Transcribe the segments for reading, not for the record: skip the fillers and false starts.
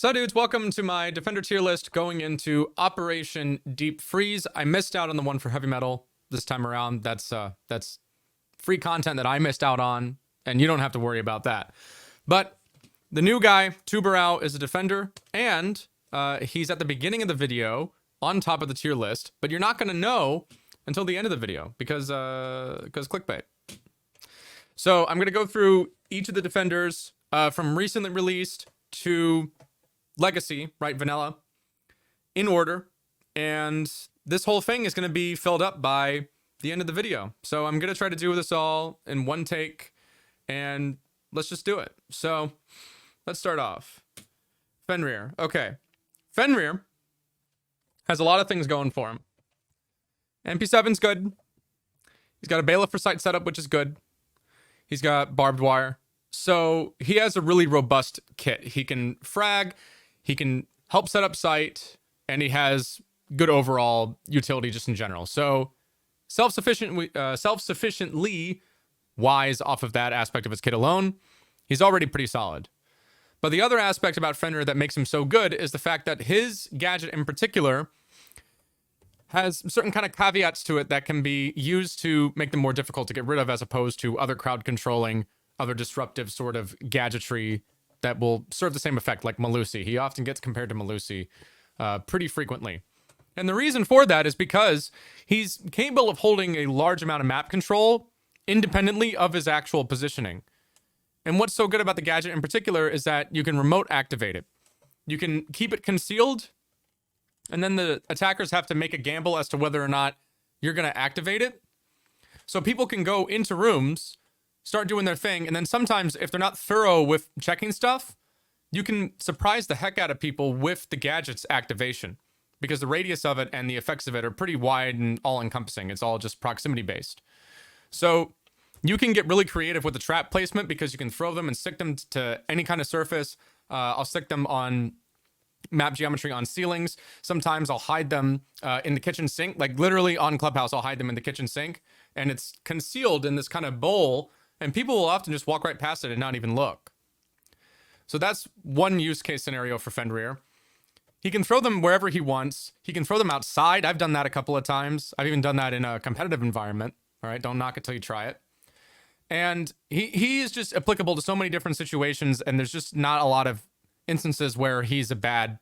So dudes, welcome to my Defender tier list going into Operation Deep Freeze. I missed out on the one for heavy metal this time around. That's free content that I missed out on, and you don't have to worry about that. But the new guy, Tubarão, is a Defender, and he's at the beginning of the video on top of the tier list, but you're not going to know until the end of the video because clickbait. So I'm going to go through each of the Defenders from recently released to Legacy, right, vanilla, in order, and this whole thing is going to be filled up by the end of the video. So I'm going to try to do this all in one take, and let's just do it. So let's start off. Fenrir. Okay. Fenrir has a lot of things going for him. MP7's good. He's got a bailiff for sight setup, which is good. He's got barbed wire. So he has a really robust kit. He can frag, he can help set up sight, and he has good overall utility just in general. So self-sufficiently wise off of that aspect of his kit alone, he's already pretty solid. But the other aspect about Fenrir that makes him so good is the fact that his gadget in particular has certain kind of caveats to it that can be used to make them more difficult to get rid of, as opposed to other crowd controlling, other disruptive sort of gadgetry that will serve the same effect, like Melusi. He often gets compared to Melusi pretty frequently. And the reason for that is because he's capable of holding a large amount of map control independently of his actual positioning. And what's so good about the gadget in particular is that you can remote activate it. You can keep it concealed, and then the attackers have to make a gamble as to whether or not you're going to activate it. So people can go into rooms, start doing their thing, and then sometimes if they're not thorough with checking stuff, you can surprise the heck out of people with the gadget's activation, because the radius of it and the effects of it are pretty wide and all-encompassing. It's all just proximity-based. So you can get really creative with the trap placement because you can throw them and stick them to any kind of surface. I'll stick them on map geometry on ceilings. Sometimes I'll hide them in the kitchen sink, like literally on Clubhouse, I'll hide them in the kitchen sink, and it's concealed in this kind of bowl, and people will often just walk right past it and not even look. So that's one use case scenario for Fenrir. He can throw them wherever he wants. He can throw them outside. I've done that a couple of times. I've even done that in a competitive environment. All right, don't knock it till you try it. And he is just applicable to so many different situations, and there's just not a lot of instances where he's a bad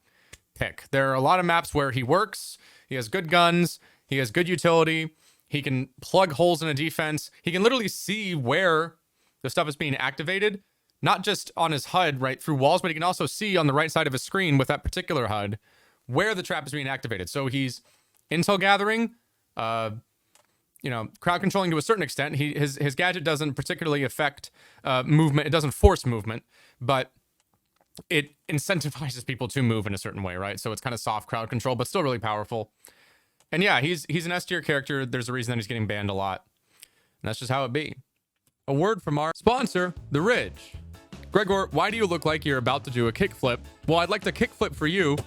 pick. There are a lot of maps where he works. He has good guns. He has good utility. He can plug holes in a defense. He can literally see where the stuff is being activated, not just on his HUD, right, through walls, but he can also see on the right side of his screen with that particular HUD where the trap is being activated. So he's intel gathering, crowd controlling to a certain extent. His gadget doesn't particularly affect movement. It doesn't force movement, but it incentivizes people to move in a certain way, right? So it's kind of soft crowd control, but still really powerful. And yeah, he's an S tier character. There's a reason that he's getting banned a lot. And that's just how it be. A word from our sponsor, The Ridge. Gregor, why do you look like you're about to do a kickflip? Well, I'd like to kickflip for you.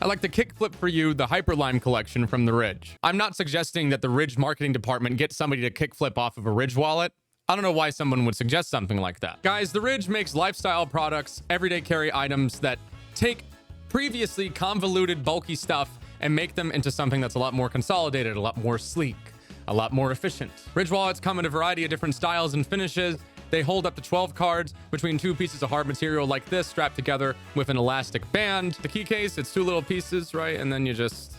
I'd like to kickflip for you the Hyperlime collection from The Ridge. I'm not suggesting that the Ridge marketing department get somebody to kickflip off of a Ridge wallet. I don't know why someone would suggest something like that. Guys, The Ridge makes lifestyle products, everyday carry items that take previously convoluted, bulky stuff and make them into something that's a lot more consolidated, a lot more sleek, a lot more efficient. Ridge wallets come in a variety of different styles and finishes. They hold up to 12 cards between two pieces of hard material like this, strapped together with an elastic band. The key case, it's two little pieces, right? And then you just,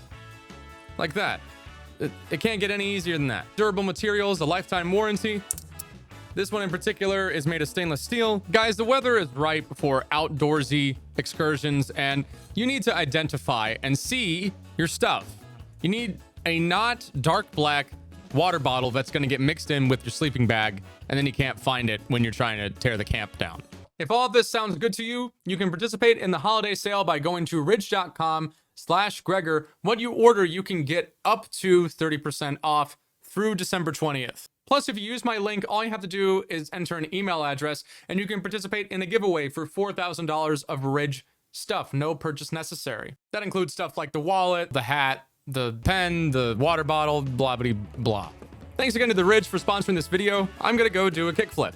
like that. It can't get any easier than that. Durable materials, a lifetime warranty. This one in particular is made of stainless steel. Guys, the weather is ripe for outdoorsy excursions, and you need to identify and see your stuff. You need a not dark black water bottle that's going to get mixed in with your sleeping bag, and then you can't find it when you're trying to tear the camp down. If all of this sounds good to you, you can participate in the holiday sale by going to ridge.com/Gregor. What you order, you can get up to 30% off through December 20th. Plus, if you use my link, all you have to do is enter an email address, and you can participate in a giveaway for $4,000 of Ridge stuff. No purchase necessary. That includes stuff like the wallet, the hat, the pen, the water bottle, blah, blah, blah. Thanks again to The Ridge for sponsoring this video. I'm gonna go do a kickflip.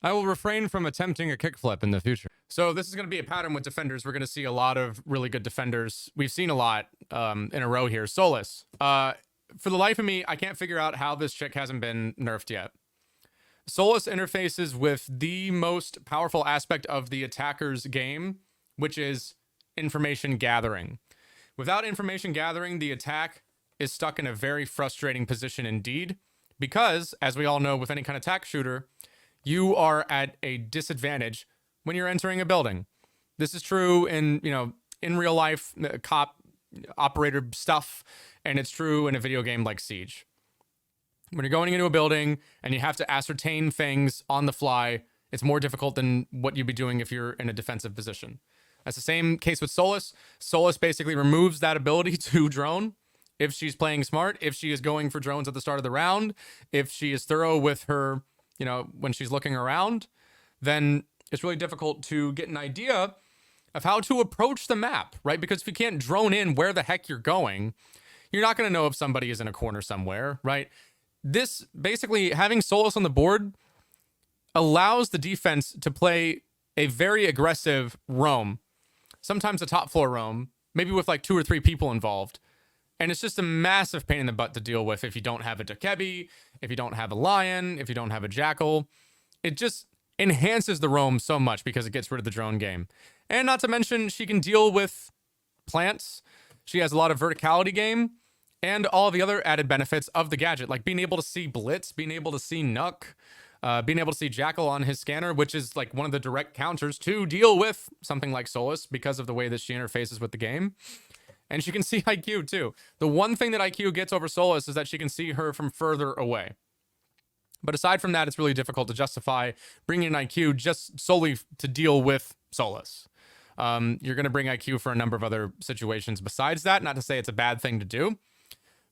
I will refrain from attempting a kickflip in the future. So this is going to be a pattern with defenders. We're going to see a lot of really good defenders. We've seen a lot in a row here. Solis. For the life of me, I can't figure out how this chick hasn't been nerfed yet. Solis interfaces with the most powerful aspect of the attacker's game, which is information gathering. Without information gathering, the attack is stuck in a very frustrating position indeed, because, as we all know with any kind of attack shooter, you are at a disadvantage when you're entering a building. This is true in, in real life, cop operator stuff, and it's true in a video game like Siege. When you're going into a building and you have to ascertain things on the fly, it's more difficult than what you'd be doing if you're in a defensive position. That's the same case with Solis. Solis basically removes that ability to drone if she's playing smart, if she is going for drones at the start of the round, if she is thorough with her, when she's looking around, then it's really difficult to get an idea of how to approach the map, right? Because if you can't drone in where the heck you're going, you're not going to know if somebody is in a corner somewhere, right? This basically, having Solis on the board allows the defense to play a very aggressive roam, sometimes a top floor roam, maybe with like 2 or 3 people involved. And it's just a massive pain in the butt to deal with if you don't have a Dokebi, if you don't have a Lion, if you don't have a Jackal. It just enhances the roam so much because it gets rid of the drone game. And not to mention, she can deal with plants. She has a lot of verticality game and all of the other added benefits of the gadget, like being able to see Blitz, being able to see Nuck, being able to see Jackal on his scanner, which is like one of the direct counters to deal with something like Solis because of the way that she interfaces with the game. And she can see IQ too. The one thing that IQ gets over Solis is that she can see her from further away. But aside from that, it's really difficult to justify bringing in IQ just solely to deal with Solis. You're going to bring IQ for a number of other situations besides that. Not to say it's a bad thing to do.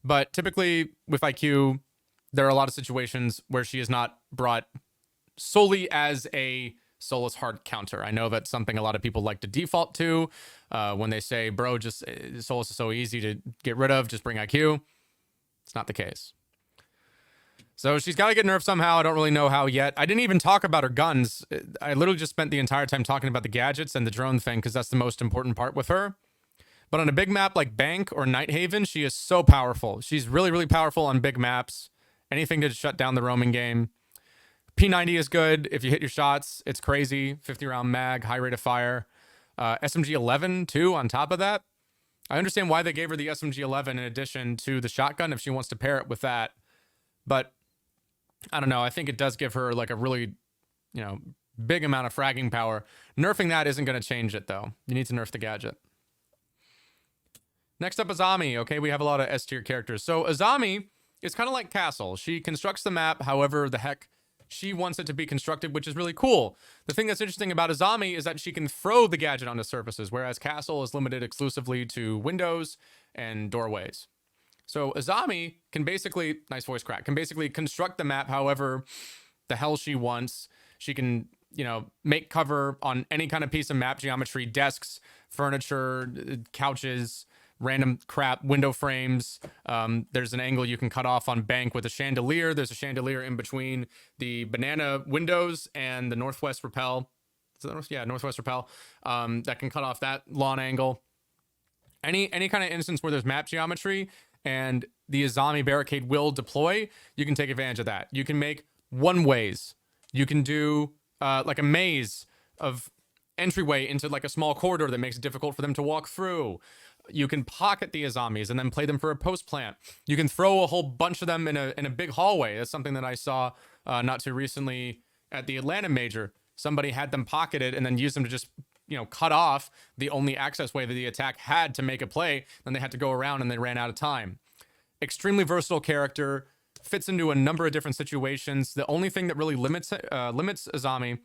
But typically with IQ, there are a lot of situations where she is not brought solely as a Solis hard counter. I know that's something a lot of people like to default to when they say, bro, just Solis is so easy to get rid of, just bring IQ. It's not the case. So she's got to get nerfed somehow. I don't really know how yet. I didn't even talk about her guns. I literally just spent the entire time talking about the gadgets and the drone thing because that's the most important part with her. But on a big map like Bank or Nighthaven, she is so powerful. She's really, really powerful on big maps. Anything to shut down the roaming game. P90 is good. If you hit your shots, it's crazy. 50 round mag, high rate of fire. SMG 11 too on top of that. I understand why they gave her the SMG 11 in addition to the shotgun if she wants to pair it with that. But I don't know. I think it does give her like a really, big amount of fragging power. Nerfing that isn't going to change it though. You need to nerf the gadget. Next up, Azami. Okay, we have a lot of S tier characters. So Azami is kind of like Castle. She constructs the map however the heck she wants it to be constructed, which is really cool. The thing that's interesting about Azami is that she can throw the gadget onto surfaces, whereas Castle is limited exclusively to windows and doorways. So Azami can basically, nice voice crack, can basically construct the map however the hell she wants. She can, make cover on any kind of piece of map geometry, desks, furniture, couches, random crap, window frames. There's an angle you can cut off on Bank with a chandelier. There's a chandelier in between the banana windows and the northwest rappel. Northwest rappel. That can cut off that lawn angle. Any kind of instance where there's map geometry and the Azami barricade will deploy, you can take advantage of that. You can make one-ways. You can do like a maze of entryway into like a small corridor that makes it difficult for them to walk through. You can pocket the Azamis and then play them for a post plant. You can throw a whole bunch of them in a big hallway. That's something that I saw not too recently at the Atlanta Major. Somebody had them pocketed and then used them to just cut off the only access way that the attack had to make a play. Then they had to go around and they ran out of time. Extremely versatile character, fits into a number of different situations. The only thing that really limits Azami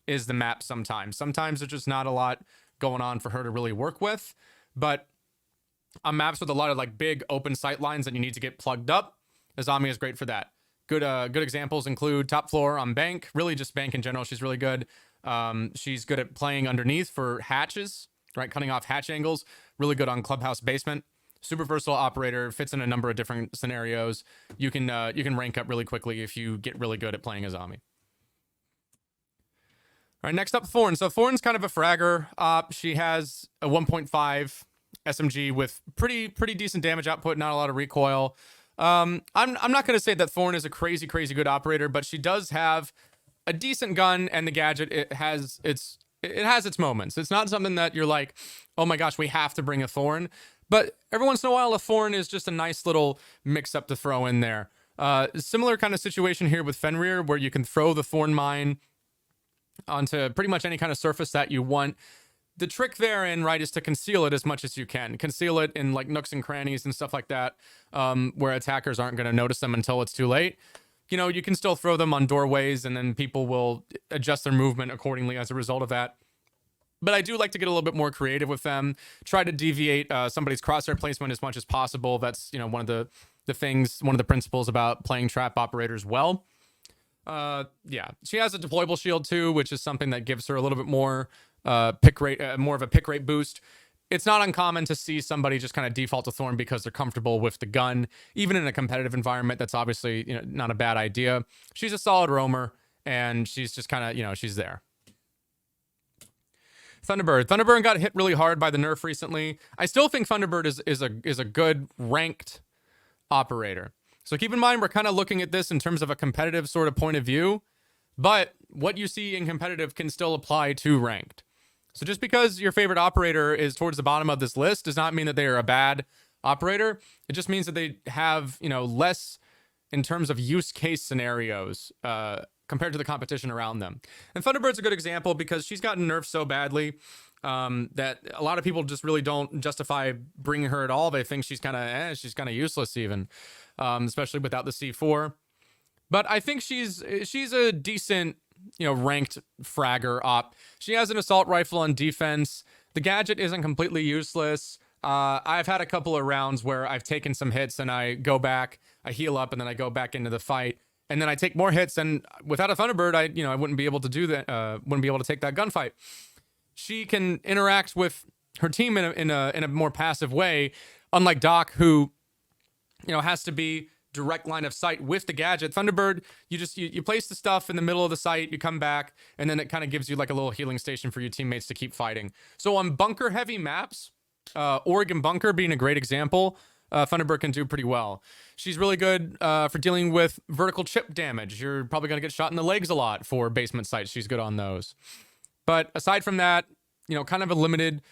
is the map sometimes. Sometimes there's just not a lot going on for her to really work with. But on maps with a lot of like big open sight lines that you need to get plugged up, Azami is great for that. Good examples include top floor on Bank, really just Bank in general. She's really good. She's good at playing underneath for hatches, right? Cutting off hatch angles. Really good on clubhouse basement. Super versatile operator, fits in a number of different scenarios. You can rank up really quickly if you get really good at playing Azami. All right, next up, Thorn. So Thorn's kind of a fragger. She has a 1.5 SMG with pretty decent damage output, not a lot of recoil. I'm not going to say that Thorn is a crazy good operator, but she does have a decent gun, and the gadget it has its moments. It's not something that you're like, oh my gosh, we have to bring a Thorn. But every once in a while, a Thorn is just a nice little mix-up to throw in there. Similar kind of situation here with Fenrir, where you can throw the Thorn mine onto pretty much any kind of surface that you want. The trick therein, right, is to conceal it as much as you can. Conceal it in like nooks and crannies and stuff like that, where attackers aren't going to notice them until it's too late. You know, you can still throw them on doorways, and then people will adjust their movement accordingly as a result of that. But I do like to get a little bit more creative with them. Try to deviate somebody's crosshair placement as much as possible. That's, you know, one of the principles about playing trap operators well. Yeah, she has a deployable shield too, which is something that gives her a little bit more pick rate, more of a pick rate boost. It's not uncommon to see somebody just kind of default to Thorn because they're comfortable with the gun. Even in a competitive environment, that's obviously, you know, not a bad idea. She's a solid roamer, and she's just kind of, you know, she's there. Thunderbird got hit really hard by the nerf recently. I still think Thunderbird is a good ranked operator. So keep in mind, we're kind of looking at this in terms of a competitive sort of point of view, but what you see in competitive can still apply to ranked. So just because your favorite operator is towards the bottom of this list does not mean that they are a bad operator. It just means that they have, you know, less in terms of use case scenarios compared to the competition around them. And Thunderbird's a good example because she's gotten nerfed so badly that a lot of people just really don't justify bringing her at all. They think she's kind of useless even, especially without the C4. But I think she's a decent, you know, ranked fragger op. She has an assault rifle on defense. The gadget isn't completely useless. I've had a couple of rounds where I've taken some hits and I go back, I heal up, and then I go back into the fight, and then I take more hits. And without a Thunderbird, I wouldn't be able to do that. Wouldn't be able to take that gunfight. She can interact with her team in a more passive way, unlike Doc, who, you know, has to be direct line of sight with the gadget. Thunderbird, you place the stuff in the middle of the site, you come back, and then it kind of gives you like a little healing station for your teammates to keep fighting. So on bunker heavy maps, Oregon bunker being a great example, Thunderbird can do pretty well. She's really good for dealing with vertical chip damage. You're probably going to get shot in the legs a lot for basement sites. She's good on those. But aside from that, you know, kind of a limited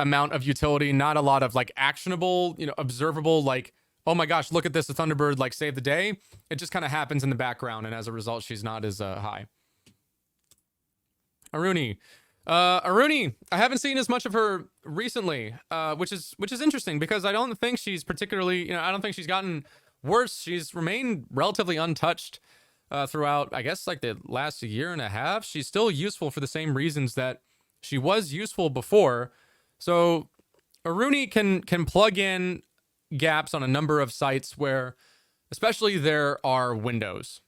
amount of utility, not a lot of like actionable, you know, observable, like, oh my gosh, look at this, the Thunderbird like saved the day. It just kind of happens in the background, and as a result, she's not as high. Aruni, I haven't seen as much of her recently, which is interesting because I don't think she's particularly, you know, I don't think she's gotten worse. She's remained relatively untouched throughout, I guess, like the last year and a half. She's still useful for the same reasons that she was useful before. So Aruni can plug in gaps on a number of sites where especially there are windows.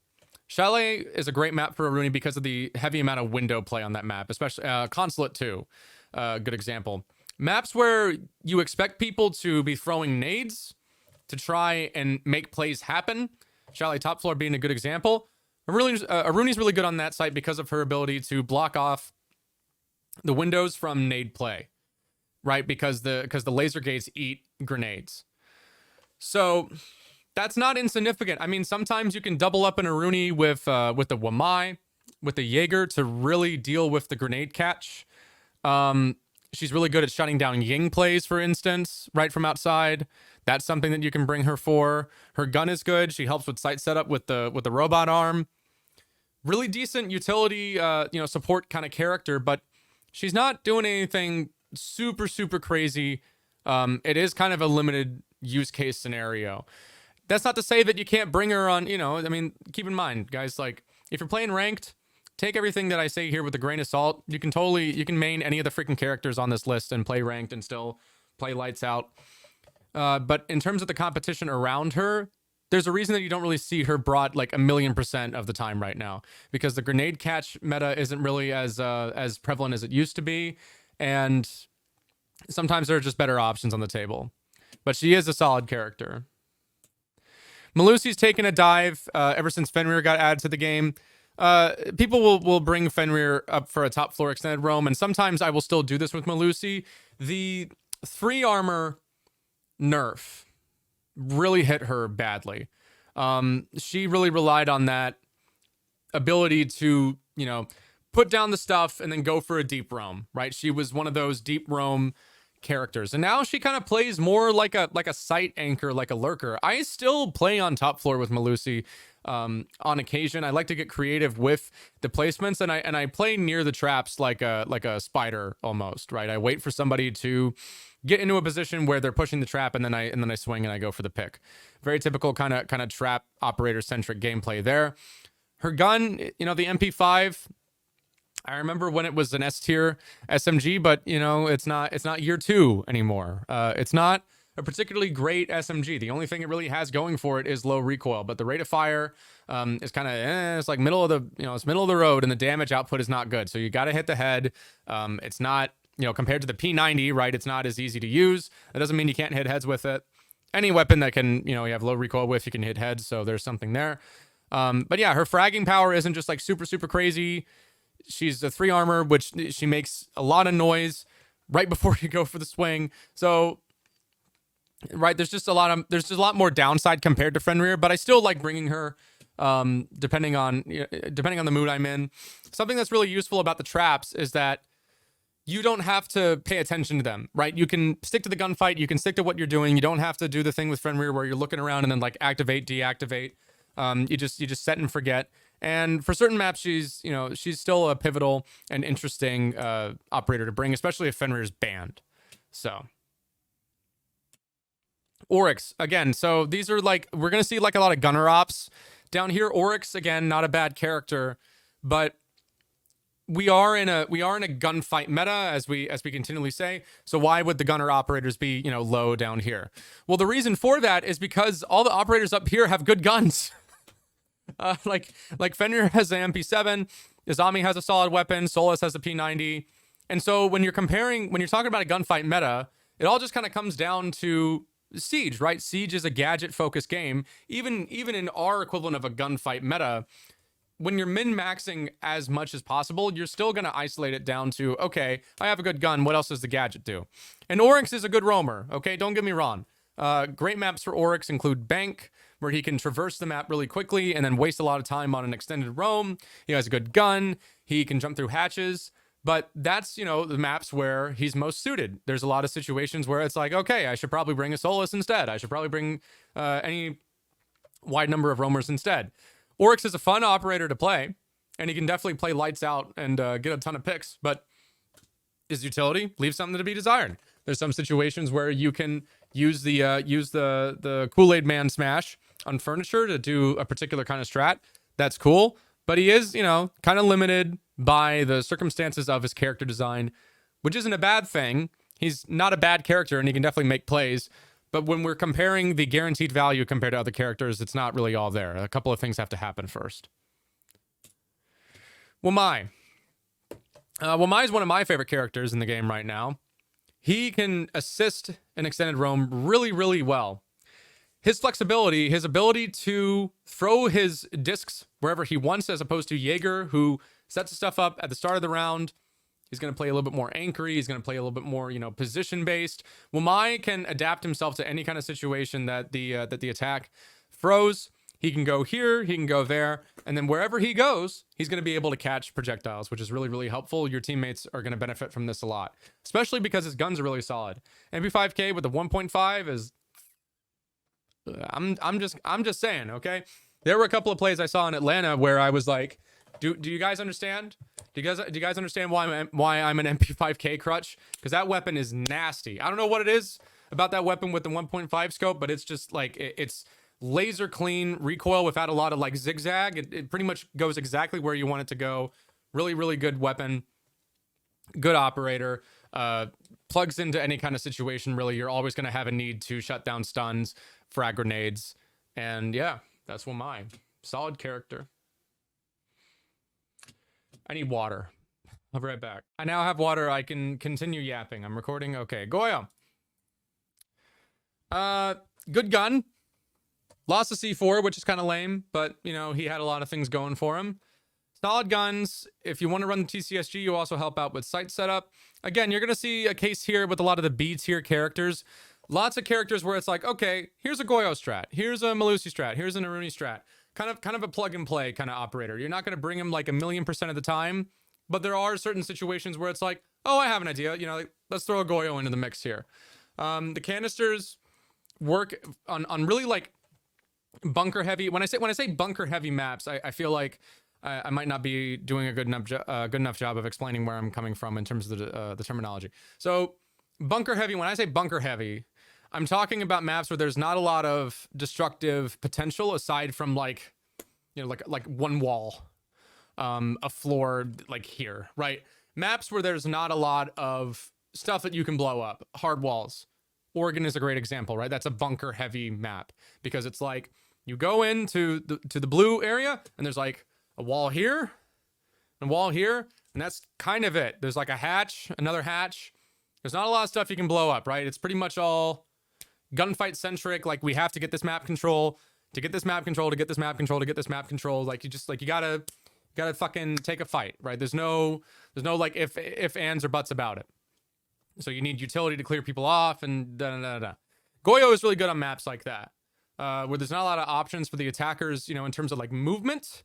Chalet is a great map for Aruni because of the heavy amount of window play on that map, especially Consulate too, good example. Maps where you expect people to be throwing nades to try and make plays happen, Chalet top floor being a good example. Aruni's really good on that site because of her ability to block off the windows from nade play, right? Because the laser gates eat grenades. So that's not insignificant. I mean, sometimes you can double up an Aruni with the Wamai, with the Jager to really deal with the grenade catch. She's really good at shutting down Ying plays, for instance, right from outside. That's something that you can bring her for. Her gun is good. She helps with site setup with the robot arm. Really decent utility, support kind of character, but she's not doing anything super crazy. It is kind of a limited use case scenario. That's not to say that you can't bring her on, you know, I mean, keep in mind, guys, like, if you're playing ranked, take everything that I say here with a grain of salt. You can main any of the freaking characters on this list and play ranked and still play lights out. But in terms of the competition around her, there's a reason that you don't really see her brought like 1,000,000% of the time right now, because the grenade catch meta isn't really as prevalent as it used to be. And sometimes there are just better options on the table. But she is a solid character. Melusi's taken a dive ever since Fenrir got added to the game. People will bring Fenrir up for a top floor extended roam, and sometimes I will still do this with Melusi. The 3 armor nerf really hit her badly. She really relied on that ability to, you know, put down the stuff and then go for a deep roam, right? She was one of those deep roam characters, and now she kind of plays more like a sight anchor, like a lurker. I still play on top floor with Melusi on occasion. I like to get creative with the placements, and I play near the traps like a spider almost, right? I wait for somebody to get into a position where they're pushing the trap, and then I swing and I go for the pick. Very typical kind of trap operator centric gameplay there. Her gun, you know, the MP5, I remember when it was an S tier SMG, but you know, it's not year 2 anymore. It's not a particularly great SMG. The only thing it really has going for it is low recoil, but the rate of fire is kind of it's like middle of the, you know, it's middle of the road, and the damage output is not good. So you got to hit the head. It's not, you know, compared to the P90, right? It's not as easy to use. That doesn't mean you can't hit heads with it. Any weapon that can, you know, you have low recoil with, you can hit heads. So there's something there. But yeah, her fragging power isn't just like super crazy. She's a 3 armor, which she makes a lot of noise right before you go for the swing. So, right, there's just a lot more downside compared to Fenrir, but I still like bringing her, depending on the mood I'm in. Something that's really useful about the traps is that you don't have to pay attention to them, right? You can stick to the gunfight. You can stick to what you're doing. You don't have to do the thing with Fenrir where you're looking around and then like activate, deactivate. You just set and forget. And for certain maps, she's still a pivotal and interesting operator to bring, especially if Fenrir's banned. So Oryx again. So these are like, we're gonna see like a lot of gunner ops down here. Oryx again, not a bad character, but we are in a gunfight meta, as we continually say. So why would the gunner operators be, you know, low down here? Well, the reason for that is because all the operators up here have good guns. Like Fenrir has an MP7, Azami has a solid weapon, Solis has a P90. And so when you're talking about a gunfight meta, it all just kind of comes down to Siege, right? Siege is a gadget focused game. Even in our equivalent of a gunfight meta, when you're min-maxing as much as possible, you're still going to isolate it down to, okay, I have a good gun, what else does the gadget do? And Oryx is a good roamer, okay? Don't get me wrong. Great maps for Oryx include Bank, where he can traverse the map really quickly and then waste a lot of time on an extended roam. He has a good gun. He can jump through hatches. But that's, you know, the maps where he's most suited. There's a lot of situations where it's like, okay, I should probably bring a Solis instead. I should probably bring any wide number of roamers instead. Oryx is a fun operator to play, and he can definitely play lights out and get a ton of picks. But his utility leaves something to be desired. There's some situations where you can use the Kool-Aid Man smash on furniture to do a particular kind of strat. That's cool, but he is, you know, kind of limited by the circumstances of his character design, which isn't a bad thing. He's not a bad character, and he can definitely make plays. But when we're comparing the guaranteed value compared to other characters, it's not really all there. A couple of things have to happen first. Wamai. Wamai is one of my favorite characters in the game right now. He can assist an extended roam really well. His flexibility, his ability to throw his discs wherever he wants, as opposed to Jager, who sets stuff up at the start of the round. He's going to play a little bit more anchory. He's going to play a little bit more, you know, position-based. Wamai can adapt himself to any kind of situation that the attack throws. He can go here, he can go there, and then wherever he goes, he's going to be able to catch projectiles, which is really helpful. Your teammates are going to benefit from this a lot, especially because his guns are really solid. MP5K with the 1.5 is... I'm just saying, okay? There were a couple of plays I saw in Atlanta where I was like, do you guys understand? Do you guys understand why I'm an MP5K crutch? Because that weapon is nasty. I don't know what it is about that weapon with the 1.5 scope, but it's just like it's laser clean recoil without a lot of like zigzag. It pretty much goes exactly where you want it to go. Really good weapon. Good operator. Plugs into any kind of situation. Really, you're always going to have a need to shut down stuns, frag grenades, and yeah, that's Wamai. Solid character. I need water. I'll be right back. I now have water. I can continue yapping. I'm recording. Okay, Goyo. Good gun. Lost a C4, which is kind of lame, but you know, he had a lot of things going for him. Solid guns. If you want to run the TCSG, you also help out with site setup. Again, you're going to see a case here with a lot of the B tier characters. Lots of characters where it's like, okay, here's a Goyo strat, here's a Melusi strat, here's an Aruni strat. Kind of a plug and play kind of operator. You're not going to bring him like 1,000,000% of the time, but there are certain situations where it's like, oh, I have an idea. You know, like, let's throw a Goyo into the mix here. The canisters work on really like bunker heavy. When I say bunker heavy maps, I feel like I might not be doing a good enough job of explaining where I'm coming from in terms of the terminology. So bunker heavy. When I say bunker heavy, I'm talking about maps where there's not a lot of destructive potential aside from like, you know, like one wall, a floor like here, right? Maps where there's not a lot of stuff that you can blow up. Hard walls. Oregon is a great example, right? That's a bunker heavy map because it's like you go into the blue area and there's like a wall here, and a wall here, and that's kind of it. There's like a hatch, another hatch. There's not a lot of stuff you can blow up, right? It's pretty much all gunfight centric. Like we have to get this map control to get this map control to get this map control to get this map control. Like you gotta fucking take a fight, right? There's no like if ands or buts about it. So you need utility to clear people off and da. Goyo is really good on maps like that, where there's not a lot of options for the attackers, you know, in terms of like movement.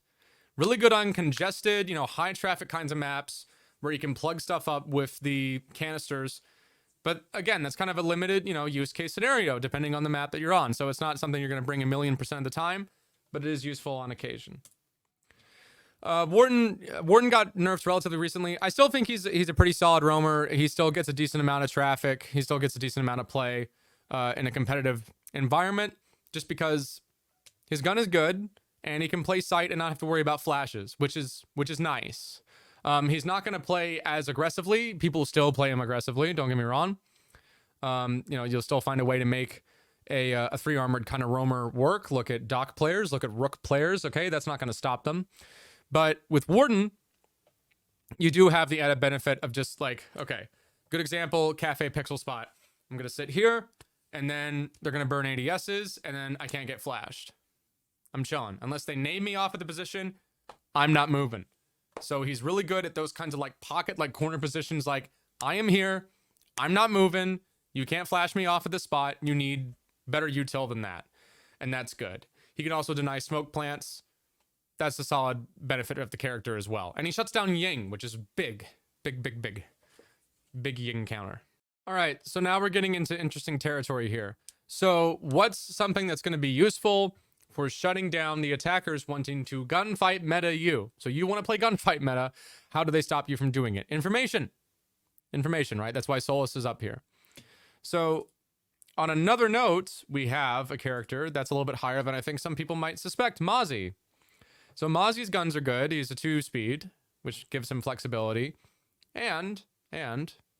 Really good on congested, you know, high traffic kinds of maps where you can plug stuff up with the canisters. But again, that's kind of a limited, you know, use case scenario depending on the map that you're on. So it's not something you're going to bring 1,000,000% of the time, but it is useful on occasion. Warden got nerfed relatively recently. I still think he's a pretty solid roamer. He still gets a decent amount of traffic. He still gets a decent amount of play in a competitive environment just because his gun is good and he can play sight and not have to worry about flashes, which is nice. He's not going to play as aggressively. People still play him aggressively. Don't get me wrong. You know, you'll still find a way to make a 3-armored kind of roamer work. Look at Doc players. Look at Rook players. Okay, that's not going to stop them. But with Warden, you do have the added benefit of just like, okay, good example, cafe pixel spot. I'm going to sit here, and then they're going to burn ADSs, and then I can't get flashed. I'm chilling. Unless they name me off at the position, I'm not moving. So he's really good at those kinds of like pocket, like corner positions. Like, I am here. I'm not moving. You can't flash me off at the spot. You need better util than that. And that's good. He can also deny smoke plants. That's a solid benefit of the character as well. And he shuts down Ying, which is big Ying counter. All right, so now we're getting into interesting territory here. So what's something that's going to be useful for shutting down the attackers wanting to gunfight meta you? So you want to play gunfight meta. How do they stop you from doing it? Information, right? That's why Solis is up here. So on another note, we have a character that's a little bit higher than I think some people might suspect, Mozzie. So Mozzie's guns are good. He's a 2-speed, which gives him flexibility. And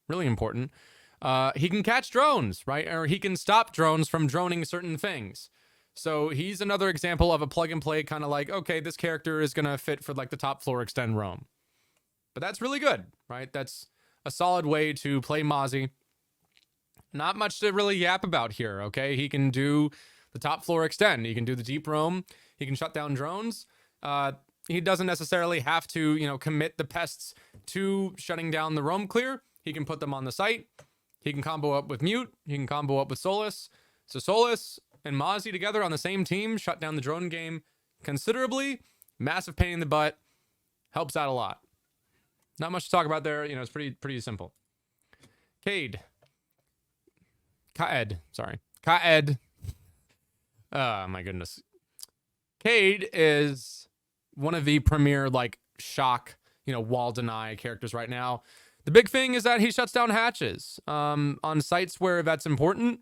really important, he can catch drones, right? Or he can stop drones from droning certain things. So he's another example of a plug and play kind of like, okay, this character is going to fit for like the top floor extend roam. But that's really good, right? That's a solid way to play Mozzie. Not much to really yap about here, okay? He can do the top floor extend. He can do the deep roam. He can shut down drones. He doesn't necessarily have to, you know, commit the pests to shutting down the roam clear. He can put them on the site. He can combo up with Mute. He can combo up with Solis. So Solis and Mozzie together on the same team shut down the drone game considerably. Massive pain in the butt. Helps out a lot. Not much to talk about there. You know, it's pretty simple. Kaed. Oh my goodness. Kaed is one of the premier like shock, you know, wall deny characters right now. The big thing is that he shuts down hatches on sites where that's important.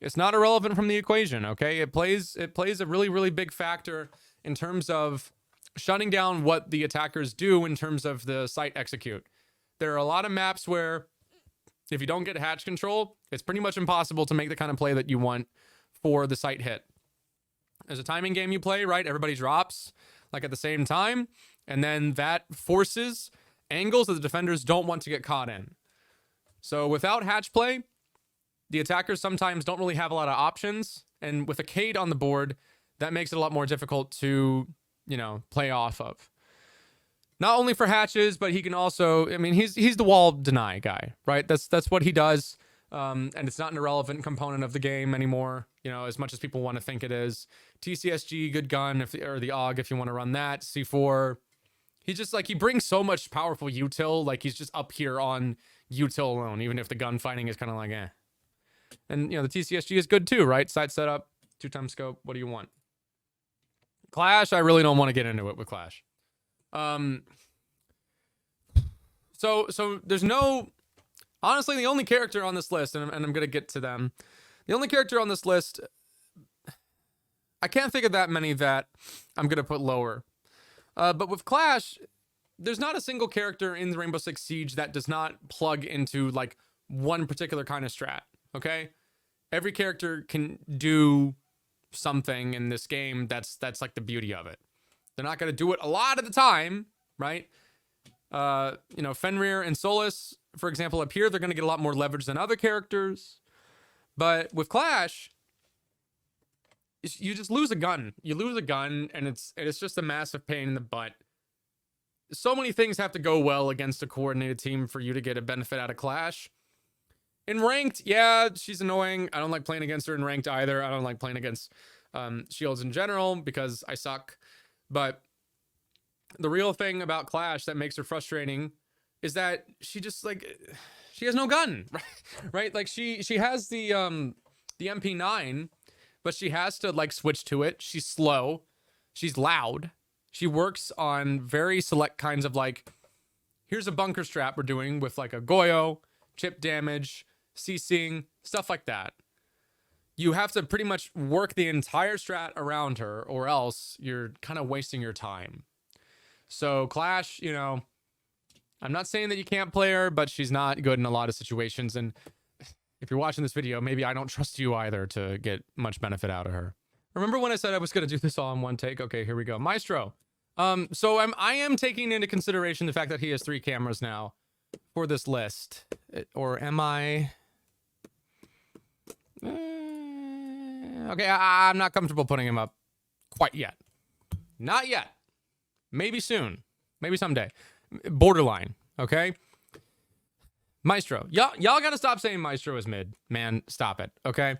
It's not irrelevant from the equation, okay? It plays a really big factor in terms of shutting down what the attackers do in terms of the site execute. There are a lot of maps where if you don't get hatch control, it's pretty much impossible to make the kind of play that you want for the site hit. There's a timing game you play, right? Everybody drops like at the same time, and then that forces angles that the defenders don't want to get caught in. So without hatch play, the attackers sometimes don't really have a lot of options, and with a Kaed on the board, that makes it a lot more difficult to, you know, play off of. not only for hatches, but he can also, I mean, he's the wall deny guy, right? That's what he does. And it's not an irrelevant component of the game anymore, you know, as much as people want to think it is. TCSG, good gun, or the AUG if you want to run that. C4, he just like, he brings so much powerful util, like he's just up here on util alone, even if the gunfighting is kind of like, eh. And, you know, the TCSG is good too, right? Side setup, 2x scope, what do you want? Clash, I really don't want to get into it with Clash. So there's no, honestly, the only character on this list, and I'm going to get to them, the only character on this list, I can't think of that many that I'm going to put lower. But with Clash, there's not a single character in the Rainbow Six Siege that does not plug into like one particular kind of strat, okay? Every character can do something in this game that's like the beauty of it. They're not going to do it a lot of the time, right? You know, Fenrir and Solis, for example, up here, they're going to get a lot more leverage than other characters. But with Clash, you just lose a gun. You lose a gun, and it's just a massive pain in the butt. So many things have to go well against a coordinated team for you to get a benefit out of Clash. In ranked, yeah, she's annoying. I don't like playing against her in ranked either. I don't like playing against shields in general because I suck. But the real thing about Clash that makes her frustrating is that she just like, she has no gun, right? Like she has the MP9, but she has to like switch to it. She's slow. She's loud. She works on very select kinds of like, here's a bunker strap we're doing with like a Goyo, chip damage, CCing, stuff like that. You have to pretty much work the entire strat around her or else you're kind of wasting your time. So Clash, you know, I'm not saying that you can't play her, but she's not good in a lot of situations. And if you're watching this video, maybe I don't trust you either to get much benefit out of her. Remember when I said I was going to do this all in one take? Okay, here we go. Maestro. So I am taking into consideration the fact that he has 3 cameras now for this list. Or am I? Okay, I'm not comfortable putting him up quite yet. Not yet. Maybe soon. Maybe someday. Borderline, okay? Maestro. Y'all gotta stop saying Maestro is mid. Man, stop it, okay?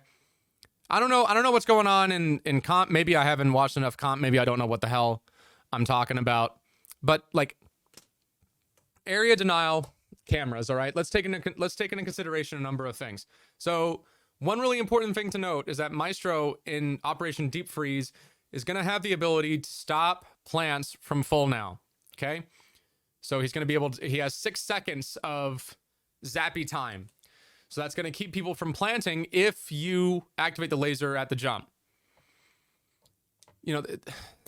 I don't know what's going on in comp. Maybe I haven't watched enough comp. Maybe I don't know what the hell I'm talking about. But, like, area denial cameras, all right? Let's take into consideration a number of things. So, one really important thing to note is that Maestro in Operation Deep Freeze is going to have the ability to stop plants from full now, okay? So he's going to be able to, he has 6 seconds of zappy time. So that's going to keep people from planting if you activate the laser at the jump. You know,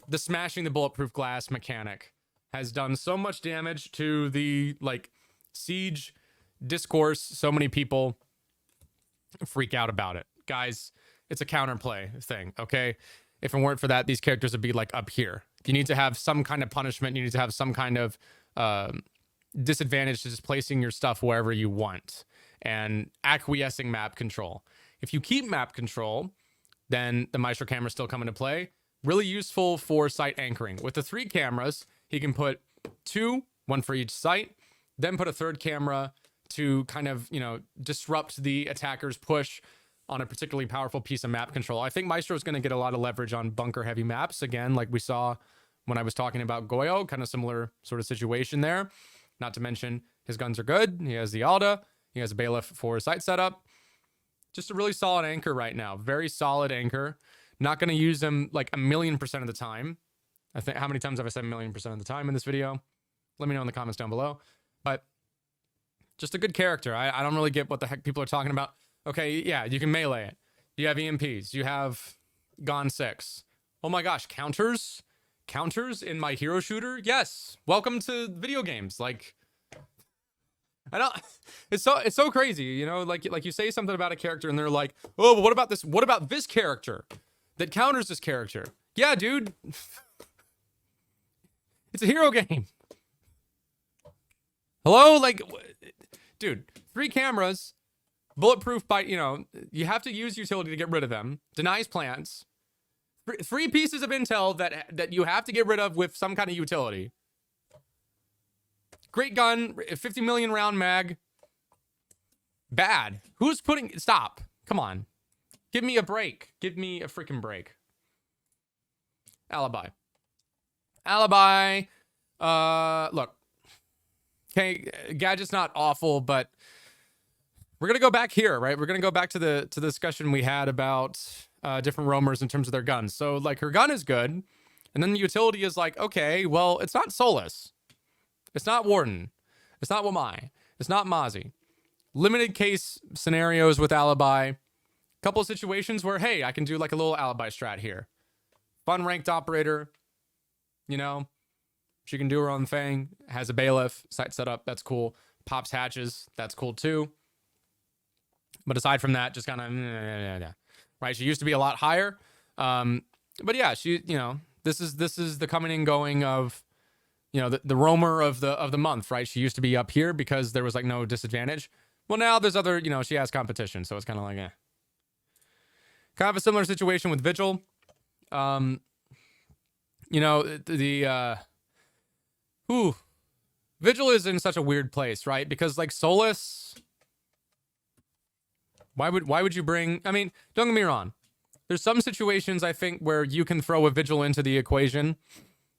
the smashing the bulletproof glass mechanic has done so much damage to the, like, Siege discourse. So many people freak out about it. Guys, it's a counterplay thing, okay? If it weren't for that, these characters would be, like, up here. You need to have some kind of punishment. You need to have some kind of disadvantage to just placing your stuff wherever you want and acquiescing map control. If you keep map control, then the Maestro cameras still come into play. Really useful for site anchoring. With the 3 cameras, he can put 2, 1 for each site, then put a 3rd camera to kind of, you know, disrupt the attacker's push on a particularly powerful piece of map control. I think Maestro is going to get a lot of leverage on bunker heavy maps. Again, like we saw when I was talking about Goyo, kind of similar sort of situation there. Not to mention his guns are good. He has the Alda. He has a bailiff for site setup. Just a really solid anchor right now. Very solid anchor. Not going to use him like 1,000,000% of the time. I think, how many times have I said 1,000,000% of the time in this video? Let me know in the comments down below. But just a good character. I don't really get what the heck people are talking about. Okay, yeah, you can melee it. You have EMPs. You have Gone 6. Oh my gosh, counters? Counters in my hero shooter? Yes. Welcome to video games. Like, I don't, it's so crazy, you know, like you say something about a character and they're like, oh, but what about this? What about this character that counters this character? Yeah, dude. It's a hero game. Hello? Like, dude, 3 cameras, bulletproof by, you know, you have to use utility to get rid of them. Denies plants. 3 pieces of intel that you have to get rid of with some kind of utility. Great gun, 50 million round mag. Bad. Who's putting... Stop. Come on. Give me a break. Give me a freaking break. Alibi. Alibi. Look. Okay, Gadget's not awful, but we're going to go back here, right? We're going to go back to the discussion we had about different roamers in terms of their guns. So, like, her gun is good. And then the utility is like, okay, well, it's not Solis. It's not Warden. It's not Wamai. It's not Mozzie. Limited case scenarios with Alibi. Couple of situations where, hey, I can do like a little Alibi strat here. Fun ranked operator. You know, she can do her own thing. Has a bailiff. Site setup. That's cool. Pops hatches. That's cool too. But aside from that, just kind of, right? She used to be a lot higher. But yeah, she, you know, this is the coming and going of, you know, the roamer of the month, right? She used to be up here because there was like no disadvantage. Well, now there's other, you know, she has competition, so it's kind of like, Kind of a similar situation with Vigil. You know, Vigil is in such a weird place, right? Because like Solis, why would you bring? I mean, don't get me wrong. There's some situations I think where you can throw a Vigil into the equation,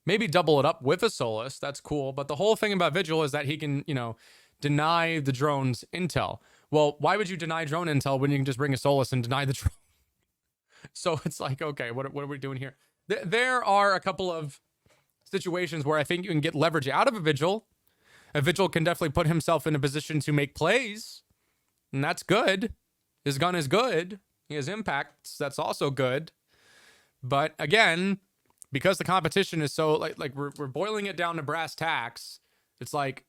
maybe double it up with a Solis. That's cool. But the whole thing about Vigil is that he can, you know, deny the drone's intel. Well, why would you deny drone intel when you can just bring a Solis and deny the drone? So it's like, okay, what are we doing here? There are a couple of situations where I think you can get leverage out of a Vigil. A Vigil can definitely put himself in a position to make plays, and that's good. His gun is good. He has impacts. That's also good. But again, because the competition is so like we're boiling it down to brass tacks. It's like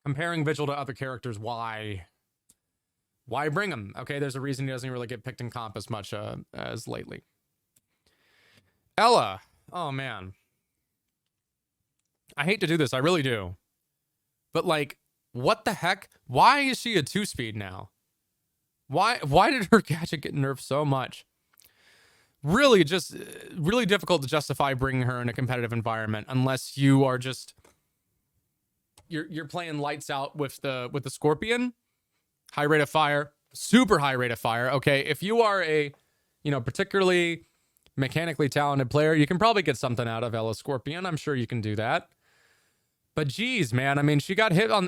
comparing Vigil to other characters. Why bring him? Okay, there's a reason he doesn't really get picked in comp as much as lately. Ella. Oh man. I hate to do this. I really do. But like, what the heck? Why is she a 2-speed now? Why did her gadget get nerfed so much? Really difficult to justify bringing her in a competitive environment unless you are just you're playing lights out with the Scorpion. High rate of fire, super high rate of fire. Okay, if you are a, you know, particularly mechanically talented player, you can probably get something out of Ella Scorpion. I'm sure you can do that. But geez, man, I mean, she got hit by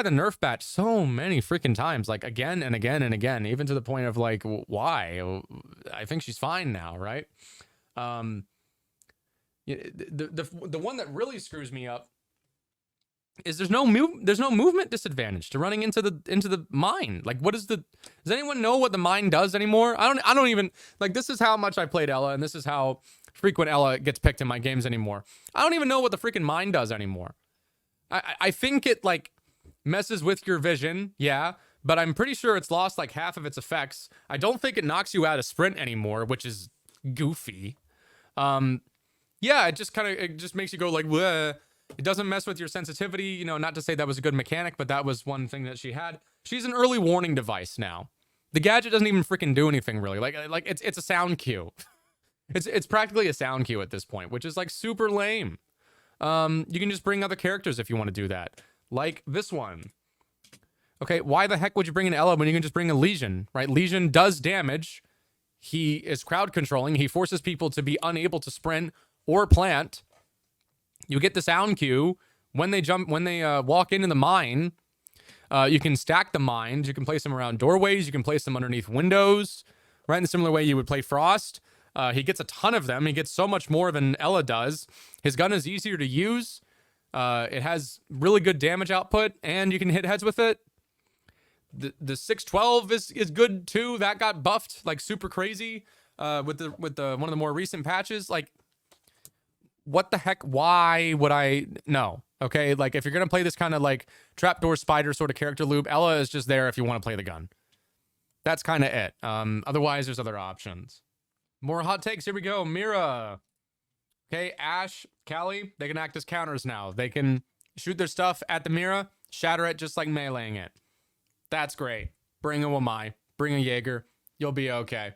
the nerf batch so many freaking times, like again and again and again, even to the point of like, why? I think she's fine now, right? The one that really screws me up is there's no movement disadvantage to running into the mine. Like, does anyone know what the mine does anymore? I don't even, like, this is how much I played Ella, and this is how frequent Ella gets picked in my games anymore. I don't even know what the freaking mine does anymore. I think it like messes with your vision, yeah, but I'm pretty sure it's lost like half of its effects. I don't think it knocks you out of sprint anymore, which is goofy. Yeah, it just makes you go like, bleh. It doesn't mess with your sensitivity, you know, not to say that was a good mechanic, but that was one thing that she had. She's an early warning device now. The gadget doesn't even freaking do anything really. Like it's a sound cue. It's practically a sound cue at this point, which is like super lame. You can just bring other characters if you want to do that. Like this one. Okay, why the heck would you bring an Ella when you can just bring a Lesion, right? Lesion does damage. He is crowd controlling. He forces people to be unable to sprint or plant. You get the sound cue when they walk into the mine. You can stack the mines. You can place them around doorways. You can place them underneath windows, right? In the similar way you would play Frost. He gets a ton of them. He gets so much more than Ella does. His gun is easier to use. It has really good damage output, and you can hit heads with it. The 612 is good too. That got buffed like super crazy with the one of the more recent patches. Like, what the heck? Why would I? No. Okay, like if you're gonna play this kind of like trapdoor spider sort of character loop, Ella is just there if you want to play the gun. That's kind of it. Otherwise, there's other options. More hot takes. Here we go. Mira. Okay, Ashe, Callie, they can act as counters now. They can shoot their stuff at the Mira, shatter it just like meleeing it. That's great. Bring a Wamai. Bring a Jager. You'll be okay.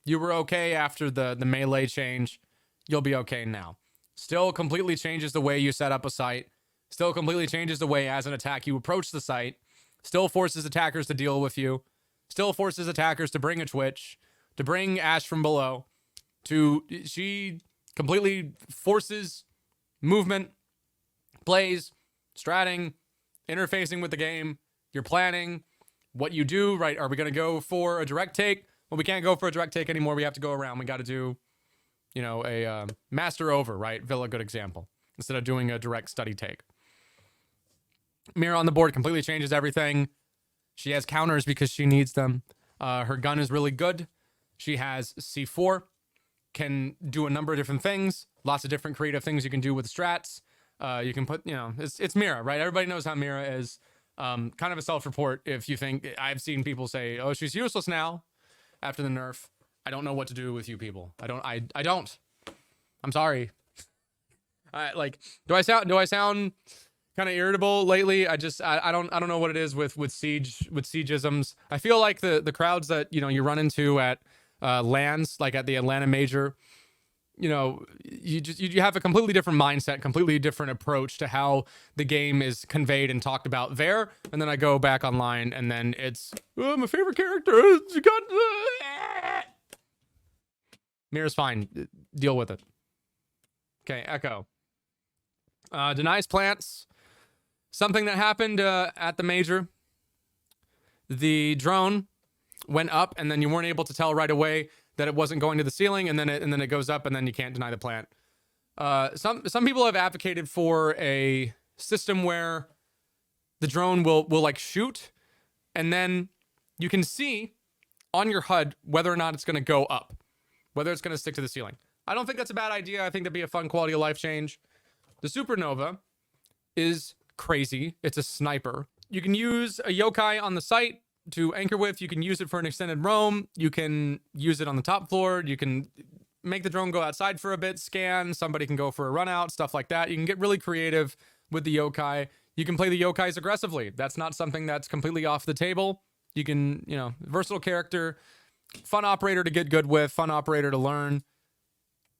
You were okay after the melee change. You'll be okay now. Still completely changes the way you set up a site. Still completely changes the way as an attack you approach the site. Still forces attackers to deal with you. Still forces attackers to bring a twitch, to bring Ash from below. She completely forces movement, plays, stratting, interfacing with the game. You're planning what you do, right? Are we going to go for a direct take? Well, we can't go for a direct take anymore. We have to go around. We got to do, you know, a master over, right? Villa, good example. Instead of doing a direct study take. Mira on the board completely changes everything. She has counters because she needs them. Her gun is really good. She has C4, can do a number of different things. Lots of different creative things you can do with strats. You can put, you know, it's Mira, right? Everybody knows how Mira is. Kind of a self-report if you think, I've seen people say, oh, she's useless now after the nerf. I don't know what to do with you people. I don't. I'm sorry. Like, do I sound kind of irritable lately? I don't know what it is with siegeisms. I feel like the crowds that, you know, you run into at LANs, like at the Atlanta Major, you know, you have a completely different mindset, completely different approach to how the game is conveyed and talked about there. And then I go back online and then it's, oh, my favorite character. You got Mira's fine. Deal with it. Okay, Echo. Denies plants. Something that happened at the Major. The drone went up and then you weren't able to tell right away that it wasn't going to the ceiling, and then it goes up and then you can't deny the plant. Some people have advocated for a system where the drone will like shoot and then you can see on your HUD whether or not it's going to go up, whether it's going to stick to the ceiling. I don't think that's a bad idea. I think that'd be a fun quality of life change. The Supernova is crazy. It's a sniper. You can use a yokai on the site to anchor with. You can use it for an extended roam. You can use it on the top floor. You can make the drone go outside for a bit, scan. Somebody can go for a run out, stuff like that. You can get really creative with the yokai. You can play the yokais aggressively. That's not something that's completely off the table. You can, you know, versatile character, fun operator to get good with, fun operator to learn.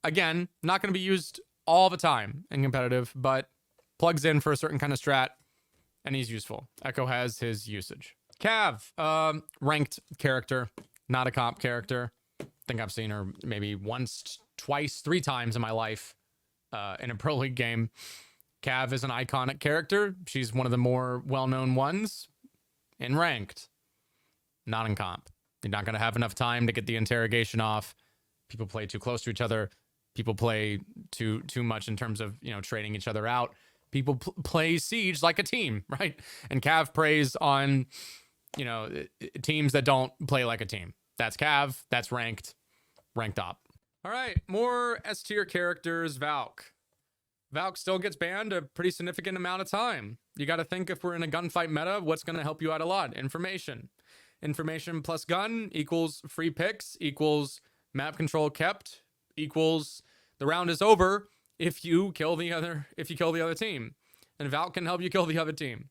Again, not going to be used all the time in competitive, but plugs in for a certain kind of strat, and he's useful. Echo has his usage. Cav, ranked character, not a comp character. I think I've seen her maybe once, twice, 3 times in my life in a Pro League game. Cav is an iconic character. She's one of the more well-known ones in ranked, not in comp. You're not going to have enough time to get the interrogation off. People play too close to each other. People play too much in terms of, you know, trading each other out. People play Siege like a team, right? And Cav preys on, you know, teams that don't play like a team. That's Cav. That's ranked up. All right, more S tier characters. Valk still gets banned a pretty significant amount of time. You got to think, if we're in a gunfight meta, what's going to help you out a lot? Information plus gun equals free picks equals map control kept equals the round is over if you kill the other team, and Valk can help you kill the other team.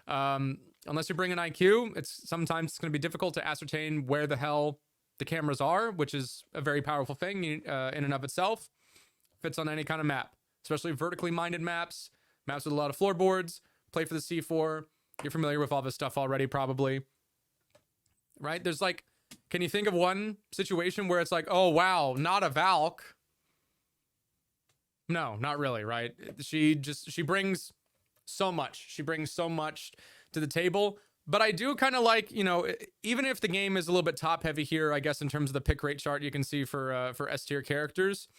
Unless you bring an IQ, it's sometimes going to be difficult to ascertain where the hell the cameras are, which is a very powerful thing in and of itself. Fits on any kind of map, especially vertically minded maps with a lot of floorboards. Play for the C4. You're familiar with all this stuff already, probably. Right? There's like, can you think of one situation where it's like, oh wow, not a Valk? No, not really, right? She brings so much. She brings so much to the table. But I do kind of like, you know, even if the game is a little bit top heavy here, I guess in terms of the pick rate chart you can see for S tier characters,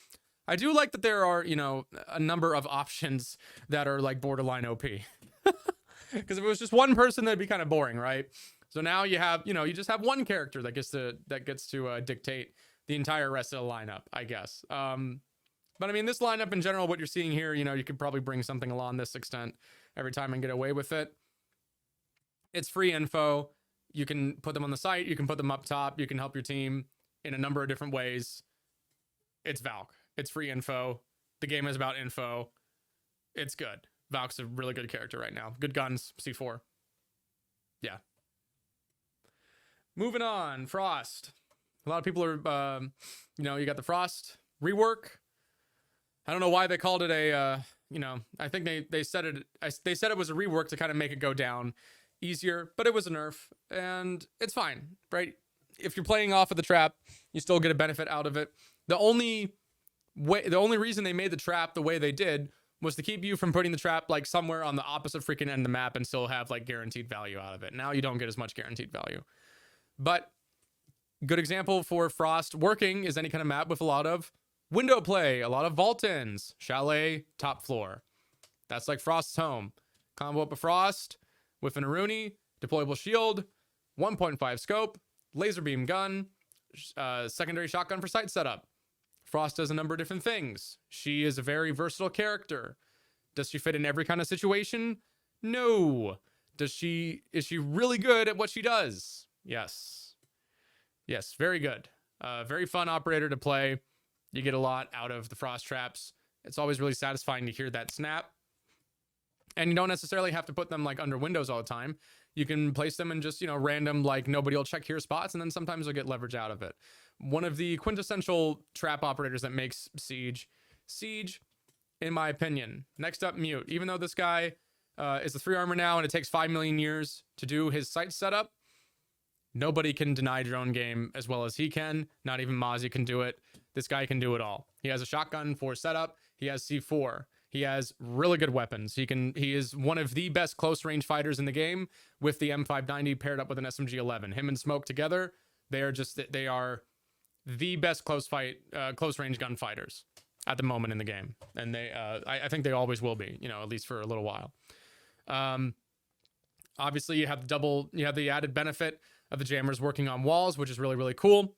I do like that there are, you know, a number of options that are like borderline OP. Because if it was just one person, that'd be kind of boring, right? So now you have, you know, you just have one character that gets to dictate the entire rest of the lineup, I guess. But I mean, this lineup in general, what you're seeing here, you know, you could probably bring something along this extent every time and get away with it. It's free info. You can put them on the site. You can put them up top. You can help your team in a number of different ways. It's Valk. It's free info. The game is about info. It's good. Valk's a really good character right now. Good guns, C4. Yeah. Moving on, Frost. A lot of people are, you know, you got the Frost rework. I don't know why they called it a you know, I think they said it was a rework to kind of make it go down easier, but it was a nerf, and it's fine, right? If you're playing off of the trap, you still get a benefit out of it. The only reason they made the trap the way they did was to keep you from putting the trap like somewhere on the opposite freaking end of the map and still have like guaranteed value out of it. Now you don't get as much guaranteed value. But good example for Frost working is any kind of map with a lot of window play, a lot of vault-ins, chalet, top floor. That's like Frost's home. Combo up a Frost with an Aruni, deployable shield, 1.5 scope, laser beam gun, secondary shotgun for sight setup. Frost does a number of different things. She is a very versatile character. Does she fit in every kind of situation? No. Is she really good at what she does? Yes. Yes, very good. Very fun operator to play. You get a lot out of the Frost traps. It's always really satisfying to hear that snap. And you don't necessarily have to put them like under windows all the time. You can place them in just, you know, random, like nobody will check here spots, and then sometimes you'll get leverage out of it. One of the quintessential trap operators that makes Siege, in my opinion. Next up, Mute. Even though this guy is a 3 armor now and it takes 5 million years to do his sight setup, nobody can deny drone game as well as he can. Not even Mozzie can do it. This guy can do it all. He has a shotgun for setup. He has C4. He has really good weapons. He is one of the best close range fighters in the game with the M590 paired up with an SMG11. Him and Smoke together, they are the best close range gunfighters at the moment in the game. And I think they always will be, you know, at least for a little while. Obviously you have the added benefit of the jammers working on walls, which is really, really cool.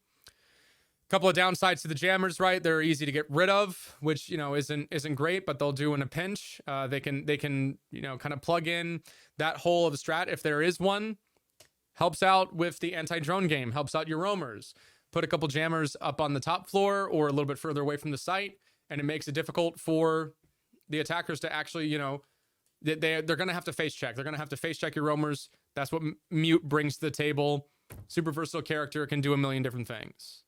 Couple of downsides to the jammers, right? They're easy to get rid of, which, you know, isn't great, but they'll do in a pinch. They can, you know, kind of plug in that hole of the strat if there is one. Helps out with the anti-drone game, helps out your roamers. Put a couple jammers up on the top floor or a little bit further away from the site, and it makes it difficult for the attackers to actually, you know, they're going to have to face check. They're going to have to face check your roamers. That's what Mute brings to the table. Super versatile character, can do a million different things.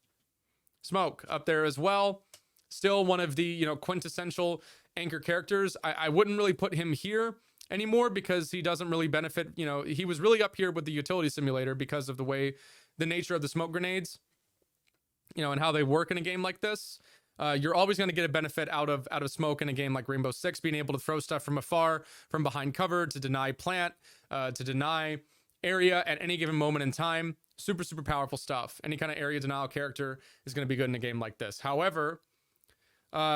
Smoke up there as well. Still one of the, you know, quintessential anchor characters. I wouldn't really put him here anymore because he doesn't really benefit. You know, he was really up here with the utility simulator because of the nature of the smoke grenades, you know, and how they work in a game like this. You're always going to get a benefit out of smoke in a game like Rainbow Six, being able to throw stuff from afar, from behind cover, to deny plant, to deny area at any given moment in time. Super, super powerful stuff. Any kind of area denial character is going to be good in a game like this. However,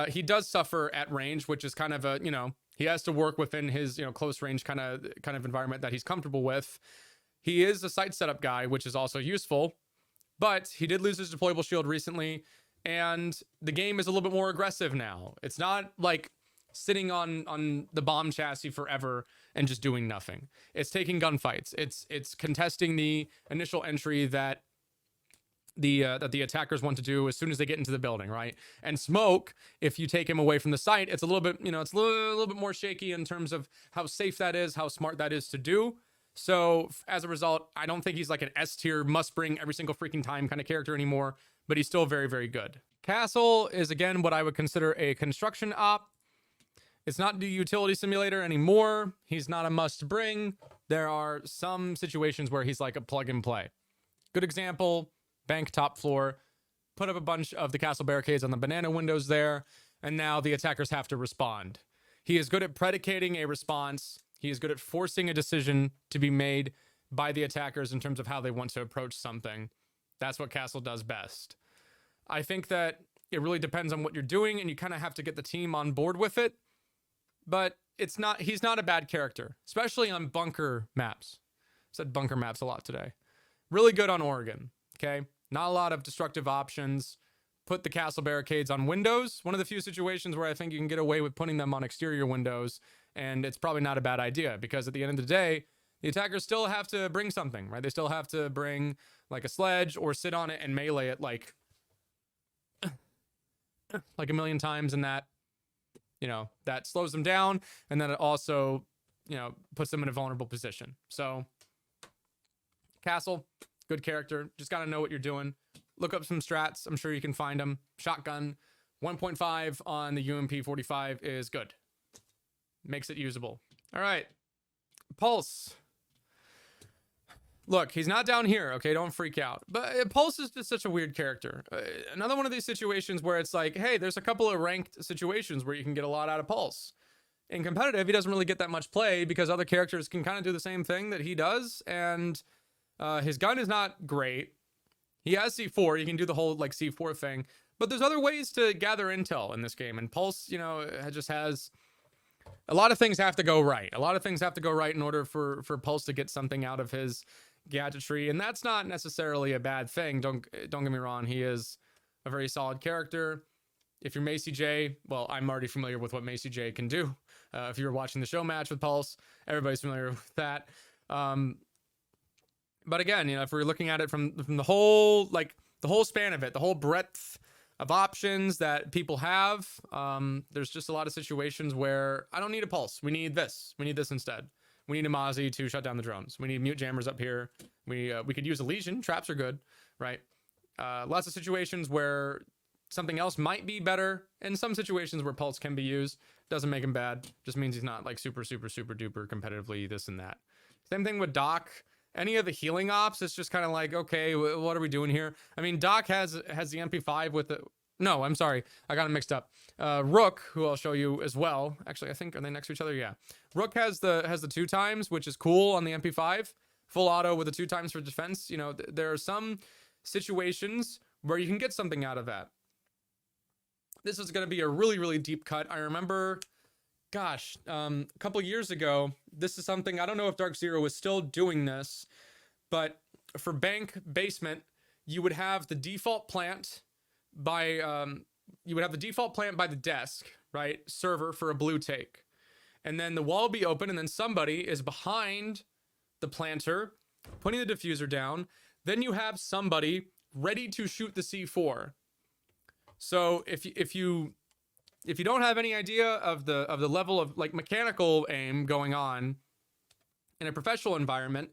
he does suffer at range, which is kind of a, you know, he has to work within his, you know, close range kind of environment that he's comfortable with. He is a sight setup guy, which is also useful, but he did lose his deployable shield recently, and the game is a little bit more aggressive now. It's not like sitting on the bomb chassis forever and just doing nothing. It's taking gunfights. It's contesting the initial entry that the attackers want to do as soon as they get into the building, right? And Smoke, if you take him away from the site, it's a little bit, you know, it's a little bit more shaky in terms of how safe that is, how smart that is to do. So as a result, I don't think he's like an S tier must bring every single freaking time kind of character anymore, but he's still very, very good. Castle is again what I would consider a construction op. It's not the utility simulator anymore. He's not a must bring. There are some situations where he's like a plug and play. Good example, bank top floor, put up a bunch of the castle barricades on the banana windows there, and now the attackers have to respond. He is good at predicating a response. He is good at forcing a decision to be made by the attackers in terms of how they want to approach something. That's what Castle does best. I think that it really depends on what you're doing, and you kind of have to get the team on board with it. But he's not a bad character, especially on bunker maps. Said bunker maps a lot today. Really good on Oregon, okay? Not a lot of destructive options. Put the castle barricades on windows. One of the few situations where I think you can get away with putting them on exterior windows, and it's probably not a bad idea because at the end of the day, the attackers still have to bring something, right? They still have to bring like a sledge or sit on it and melee it like a million times, and that, you know, that slows them down, and then it also, you know, puts them in a vulnerable position. So Castle, good character. Just got to know what you're doing. Look up some strats. I'm sure you can find them. Shotgun, 1.5 on the UMP 45 is good. Makes it usable. All right. Pulse. Look, he's not down here, okay? Don't freak out. But Pulse is just such a weird character. Another one of these situations where it's like, hey, there's a couple of ranked situations where you can get a lot out of Pulse. In competitive, he doesn't really get that much play because other characters can kind of do the same thing that he does, and his gun is not great. He has C4. He can do the whole like C4 thing. But there's other ways to gather intel in this game, and Pulse, you know, it just has... A lot of things have to go right. A lot of things have to go right in order for Pulse to get something out of his gadgetry, and that's not necessarily a bad thing. Don't get me wrong. He is a very solid character. If you're Macy J, well, I'm already familiar with what Macy J can do. If you were watching the show match with Pulse, everybody's familiar with that. But again, you know, if we're looking at it from the whole, like the whole span of it, the whole breadth of options that people have, there's just a lot of situations where I don't need a Pulse. We need this. We need this instead. We need a Mozzie to shut down the drones. We need mute jammers up here. We could use a Lesion. Traps are good, right? Lots of situations where something else might be better. In some situations where Pulse can be used, doesn't make him bad. Just means he's not like super duper competitively this and that. Same thing with Doc. Any of the healing ops, it's just kind of like, okay, what are we doing here? I mean, Doc has the MP5 with the... No, I'm sorry. I got it mixed up. Rook, who I'll show you as well. Actually, I think, are they next to each other? Yeah. Rook has the 2x, which is cool on the MP5. Full auto with the 2x for defense. You know, there are some situations where you can get something out of that. This is going to be a really deep cut. I remember... Gosh, a couple years ago, this is something, I don't know if Dark Zero is still doing this, but for bank basement, you would have the default plant by, the desk, right? Server for a blue take. And then the wall will be open, and then somebody is behind the planter, putting the diffuser down. Then you have somebody ready to shoot the C4. So if you don't have any idea of the level of like mechanical aim going on in a professional environment,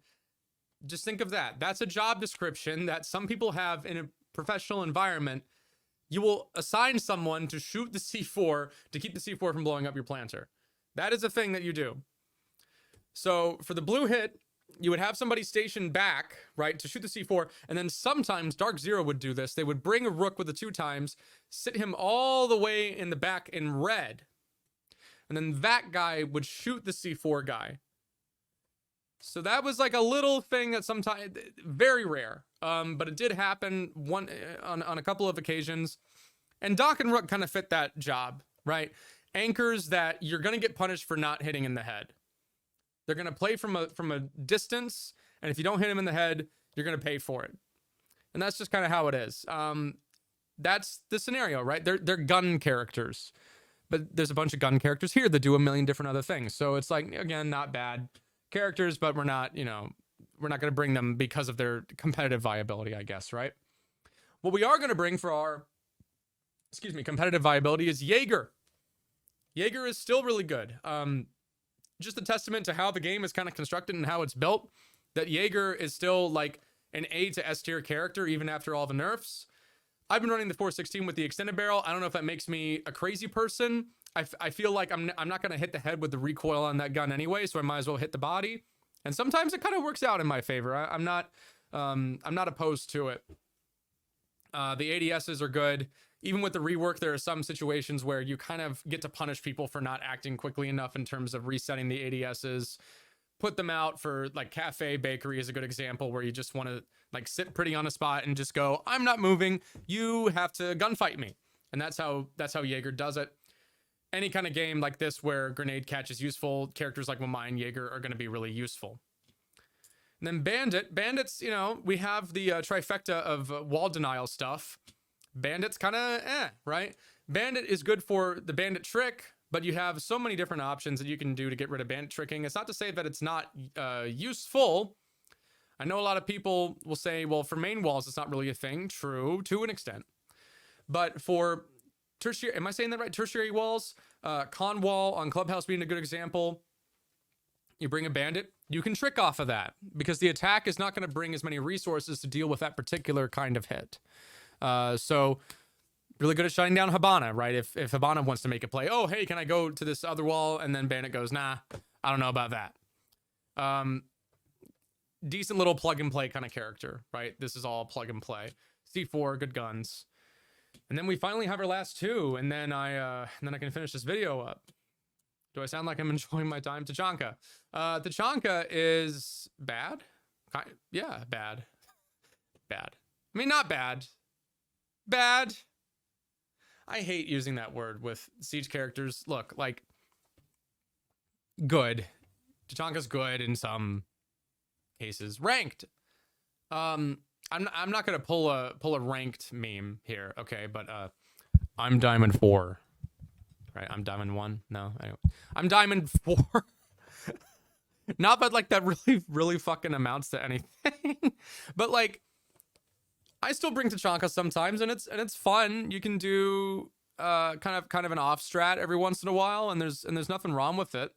just think of that. That's a job description that some people have in a professional environment. You will assign someone to shoot the C4 to keep the C4 from blowing up your planter. That is a thing that you do. So for the blue hit, you would have somebody stationed back, right, to shoot the C4, and then sometimes Dark Zero would do this. They would bring a Rook with the 2x, sit him all the way in the back in red, and then that guy would shoot the C4 guy. So that was like a little thing that sometimes, very rare, but it did happen on a couple of occasions, and Doc and Rook kind of fit that job, right? Anchors that you're going to get punished for not hitting in the head. They're going to play from a distance, and if you don't hit him in the head, you're going to pay for it. And that's just kind of how it is. That's the scenario, right? They're gun characters. But there's a bunch of gun characters here that do a million different other things. So it's like, again, not bad characters, but we're not going to bring them because of their competitive viability, I guess, right? What we are going to bring for our, competitive viability is Jager. Jager is still really good. Just a testament to how the game is kind of constructed and how it's built, that Jager is still like an A to S tier character even after all the nerfs. I've been running the 416 with the extended barrel. I don't know if that makes me a crazy person. I feel like I'm not going to hit the head with the recoil on that gun anyway, so I might as well hit the body. And sometimes it kind of works out in my favor. I'm not opposed to it. The ADSs are good. Even with the rework, there are some situations where you kind of get to punish people for not acting quickly enough in terms of resetting the ADSs. Put them out for like Cafe Bakery is a good example where you just want to like sit pretty on a spot and just go, I'm not moving. You have to gunfight me. And that's how Jager does it. Any kind of game like this where grenade catch is useful, characters like Wamai and Jager are going to be really useful. And then Bandits, you know, we have the trifecta of wall denial stuff. Bandit's kind of right? Bandit is good for the bandit trick, but you have so many different options that you can do to get rid of bandit tricking. It's not to say that it's not useful. I know a lot of people will say, well, for main walls, it's not really a thing. True, to an extent. But for tertiary, am I saying that right? Tertiary walls, con wall on Clubhouse being a good example. You bring a bandit, you can trick off of that because the attack is not going to bring as many resources to deal with that particular kind of hit. So really good at shutting down Hibana, right? If Hibana wants to make a play, oh, hey, can I go to this other wall? And then Bandit goes, nah, I don't know about that. Decent little plug and play kind of character, right? This is all plug and play. C4, good guns. And then we finally have our last two, and then I can finish this video up. Do I sound like I'm enjoying my time? Tachanka. Tachanka is bad. Yeah, bad. Bad. I mean, not bad. Bad. I hate using that word with Siege characters. Look, like, good. Tachanka's good in some cases. Ranked. I'm not gonna pull a ranked meme here, okay? But I'm Diamond 4. Right, I'm Diamond 1. No, anyway. I'm Diamond 4. Not that like that really fucking amounts to anything. But like, I still bring Tachanka sometimes, and it's fun. You can do kind of an off strat every once in a while, and there's nothing wrong with it.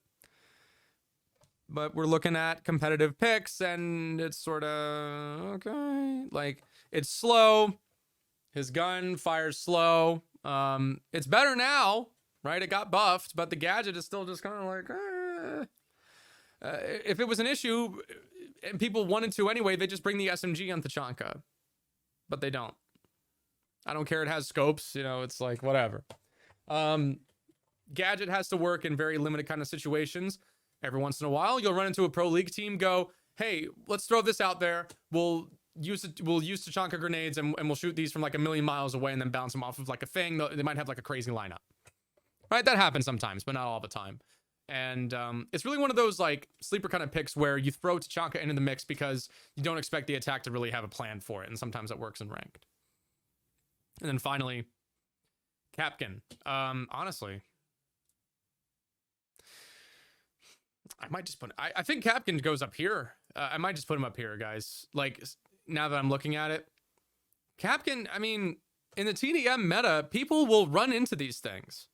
But we're looking at competitive picks, and it's sort of okay. Like, it's slow. His gun fires slow. It's better now, right? It got buffed, but the gadget is still just kind of like, if it was an issue and people wanted to anyway, they just bring the SMG on Tachanka. But they don't. I don't care. It has scopes, you know, it's like, whatever. Gadget has to work in very limited kind of situations. Every once in a while, you'll run into a pro league team, go, hey, let's throw this out there. We'll use Tachanka grenades and we'll shoot these from like 1,000,000 miles away and then bounce them off of like a thing. They might have like a crazy lineup. Right? That happens sometimes, but not all the time. And it's really one of those like sleeper kind of picks where you throw Tachanka into the mix because you don't expect the attack to really have a plan for it. And sometimes that works in ranked. And then finally, Kapkan. Honestly, I might just put, I think Kapkan goes up here. I might just put him up here, guys. Like, now that I'm looking at it, Kapkan, I mean, in the TDM meta, people will run into these things.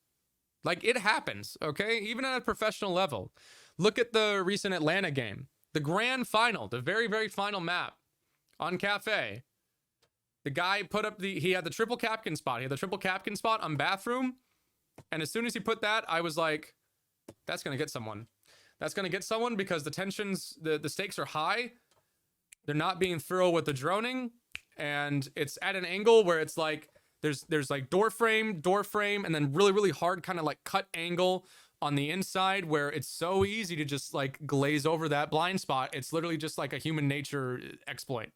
Like, it happens, okay? Even at a professional level. Look at the recent Atlanta game. The grand final, the very, very final map on Cafe. The guy put up he had the triple Kapkan spot. He had the triple Kapkan spot on Bathroom. And as soon as he put that, I was like, that's going to get someone. That's going to get someone because the tensions, the stakes are high. They're not being thorough with the droning. And it's at an angle where it's like, there's like door frame, and then really, really hard kind of like cut angle on the inside where it's so easy to just like glaze over that blind spot. It's literally just like a human nature exploit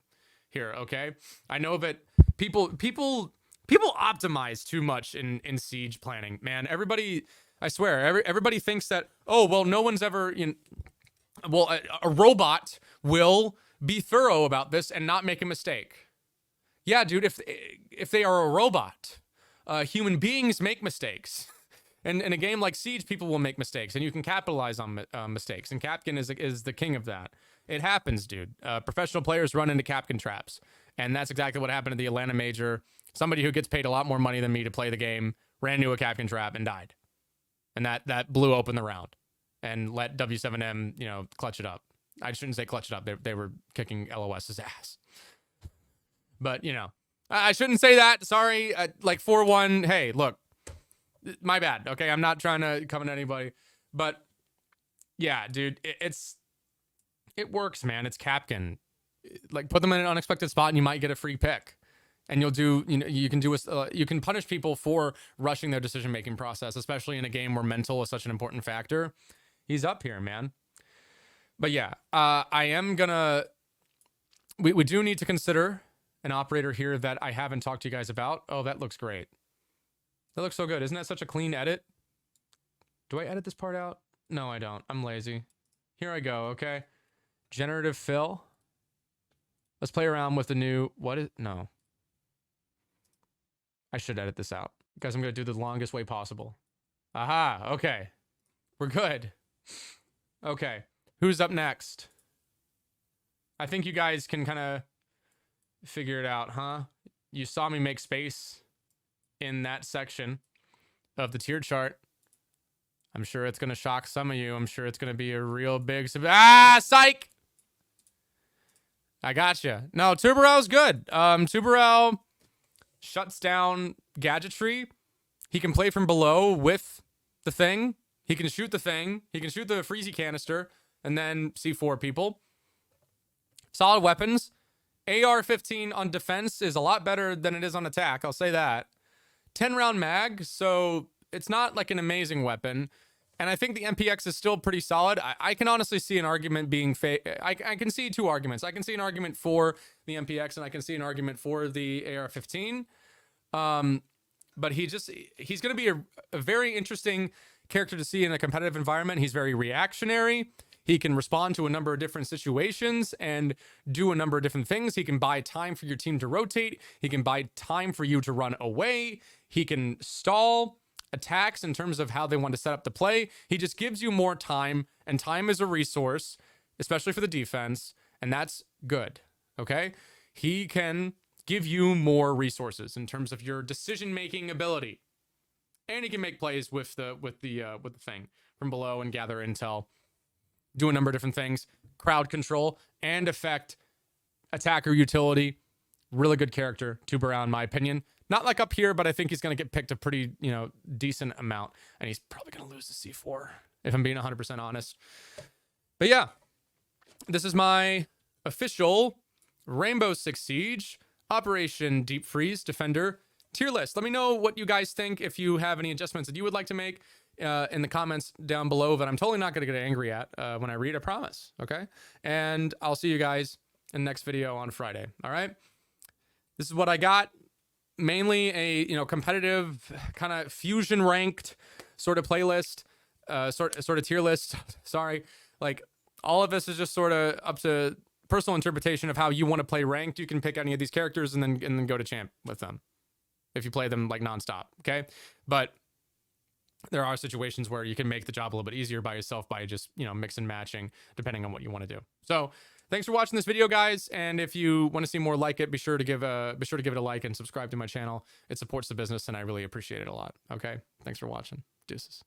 here, okay? I know that people optimize too much in siege planning, man. Everybody, I swear, everybody thinks that, oh, well, no one's ever, well, a robot will be thorough about this and not make a mistake. Yeah, dude, if they are a robot, human beings make mistakes. And in a game like Siege, people will make mistakes, and you can capitalize on mistakes. And Kapkan is the king of that. It happens, dude. Professional players run into Kapkan traps, and that's exactly what happened at the Atlanta Major. Somebody who gets paid a lot more money than me to play the game ran into a Kapkan trap and died, and that blew open the round and let W7M clutch it up. I shouldn't say clutch it up. They were kicking LOS's ass. But, I shouldn't say that. Sorry. Like 4-1. Hey, look, my bad. Okay. I'm not trying to come at anybody, but yeah, dude, it works, man. It's Kapkan. Like, put them in an unexpected spot and you might get a free pick, and you'll do, you can punish people for rushing their decision-making process, especially in a game where mental is such an important factor. He's up here, man. But yeah, I am gonna, we do need to consider an operator here that I haven't talked to you guys about. Oh, that looks great. That looks so good. Isn't that such a clean edit? Do I edit this part out? No, I don't. I'm lazy. Here I go, okay? Generative fill. Let's play around with the new... No. I should edit this out, because I'm going to do the longest way possible. Aha, okay. We're good. Okay. Who's up next? I think you guys can kind of figure it out, huh? You saw me make space in that section of the tier chart. I'm sure it's going to shock some of you. I'm sure it's going to be a real big... psych! I gotcha. No, Tubarão's good. Tubarão shuts down gadgetry. He can play from below with the thing. He can shoot the thing. He can shoot the freezy canister and then C4 people. Solid weapons. AR-15 on defense is a lot better than it is on attack. I'll say that. 10-round mag, so it's not like an amazing weapon. And I think the MPX is still pretty solid. I can honestly see an argument being I can see two arguments. I can see an argument for the MPX and I can see an argument for the AR-15. But he's going to be a very interesting character to see in a competitive environment. He's very reactionary. He can respond to a number of different situations and do a number of different things. He can buy time for your team to rotate. He can buy time for you to run away. He can stall attacks in terms of how they want to set up the play. He just gives you more time, and time is a resource, especially for the defense, and that's good, okay? He can give you more resources in terms of your decision-making ability. And he can make plays with the thing from below and gather intel, do a number of different things, crowd control, and affect attacker utility. Really good character, Tubarão, in my opinion. Not like up here, but I think he's going to get picked a pretty, decent amount. And he's probably going to lose the C4, if I'm being 100% honest. But yeah, this is my official Rainbow Six Siege Operation Deep Freeze Defender tier list. Let me know what you guys think, if you have any adjustments that you would like to make in the comments down below that I'm totally not going to get angry at when I read, I promise. Okay. And I'll see you guys in the next video on Friday. All right. This is what I got. Mainly a, competitive kind of fusion ranked sort of playlist, sort of tier list. Sorry. Like all of this is just sort of up to personal interpretation of how you want to play ranked. You can pick any of these characters and then go to champ with them if you play them like nonstop. Okay. But there are situations where you can make the job a little bit easier by yourself by just, mix and matching depending on what you want to do. So thanks for watching this video, guys. And if you want to see more like it, be sure to give it a like and subscribe to my channel. It supports the business and I really appreciate it a lot. Okay. Thanks for watching. Deuces.